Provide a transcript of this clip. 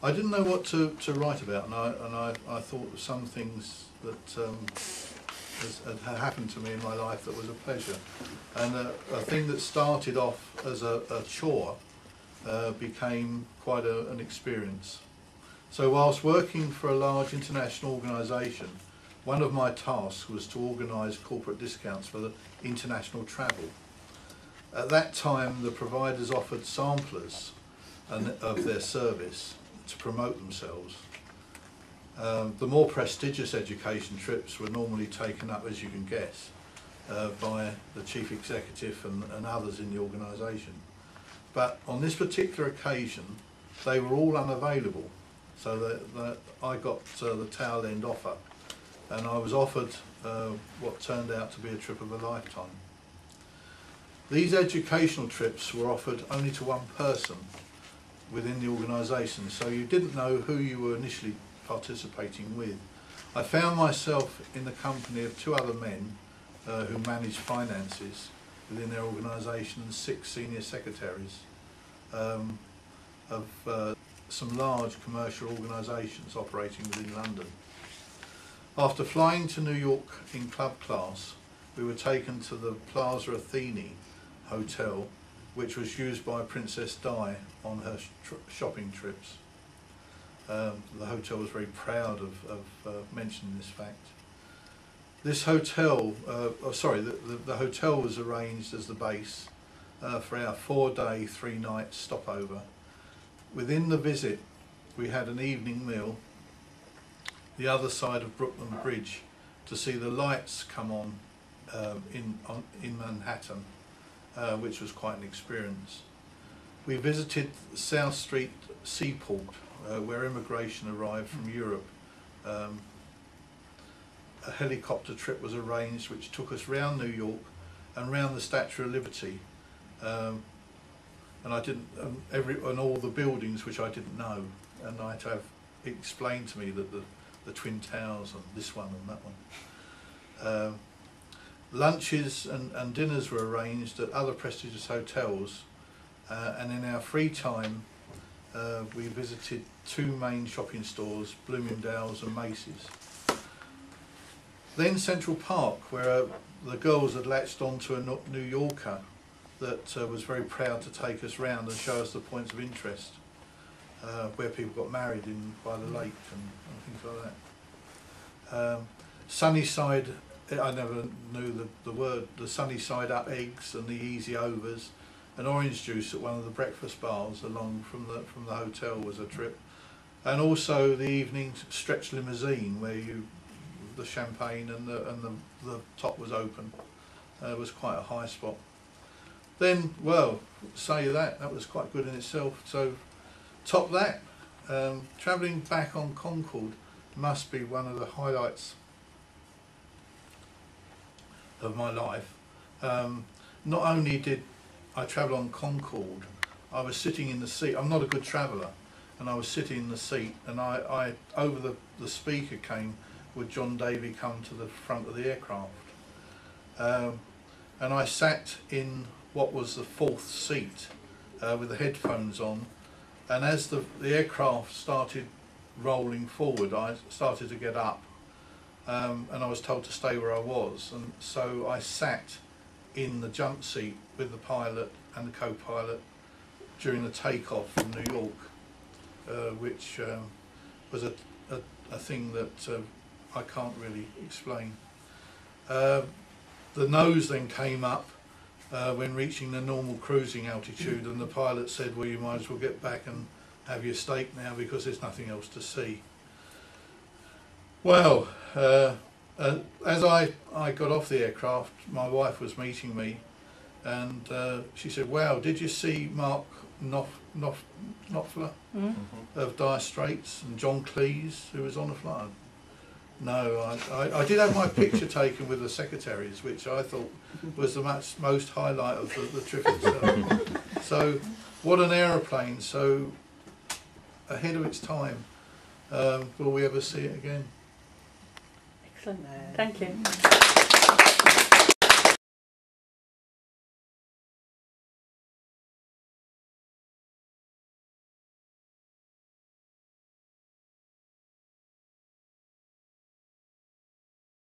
I didn't know what to write about, and I thought of some things that had happened to me in my life that was a pleasure. And a thing that started off as a chore became quite an experience. So whilst working for a large international organisation, one of my tasks was to organise corporate discounts for the international travel. At that time, the providers offered samplers of their service to promote themselves. The more prestigious education trips were normally taken up, as you can guess, by the chief executive and others in the organisation. But on this particular occasion, they were all unavailable, so that I got the tail end offer, and I was offered what turned out to be a trip of a lifetime. These educational trips were offered only to one person within the organisation, so you didn't know who you were initially participating with. I found myself in the company of 2 other men who managed finances within their organisation and 6 senior secretaries of some large commercial organisations operating within London. After flying to New York in club class, we were taken to the Plaza Athene hotel, which was used by Princess Di on her shopping trips. The hotel was very proud of mentioning this fact. This hotel, the hotel was arranged as the base for our 4-day, 3-night stopover. Within the visit, we had an evening meal the other side of Brooklyn Bridge to see the lights come on in Manhattan, which was quite an experience. We visited South Street Seaport, where immigration arrived from Europe. A helicopter trip was arranged which took us round New York and round the Statue of Liberty, and and all the buildings which I didn't know, and I had to have it explained to me that the Twin Towers and this one and that one. Lunches and dinners were arranged at other prestigious hotels, and in our free time we visited 2 main shopping stores, Bloomingdale's and Macy's. Then Central Park, where the girls had latched onto a New Yorker that was very proud to take us round and show us the points of interest, where people got married by the lake and things like that. Sunnyside, I never knew the word, the Sunnyside Up eggs and the Easy Overs, and orange juice at one of the breakfast bars along from the hotel was a trip, and also the evening stretch limousine where the champagne and the top was open. It was quite a high spot. Then, well, that was quite good in itself. So, top that, travelling back on Concorde must be one of the highlights of my life. Not only did I travel on Concorde, I was sitting in the seat. I'm not a good traveller, and I was sitting in the seat, and I over the speaker came, would John Davy come to the front of the aircraft, and I sat in what was the 4th seat with the headphones on, and as the aircraft started rolling forward, I started to get up, and I was told to stay where I was, and so I sat in the jump seat with the pilot and the co-pilot during the takeoff from New York, which was a thing that I can't really explain. The nose then came up when reaching the normal cruising altitude, and the pilot said, well, you might as well get back and have your steak now because there's nothing else to see. Well, as I got off the aircraft, my wife was meeting me, and she said, wow, did you see Mark Knopfler of Dire Straits and John Cleese, who was on the flight? No, I did have my picture taken with the secretaries, which I thought was the most highlight of the trip itself. So, what an aeroplane, so ahead of its time. Will we ever see it again? Excellent, thank you.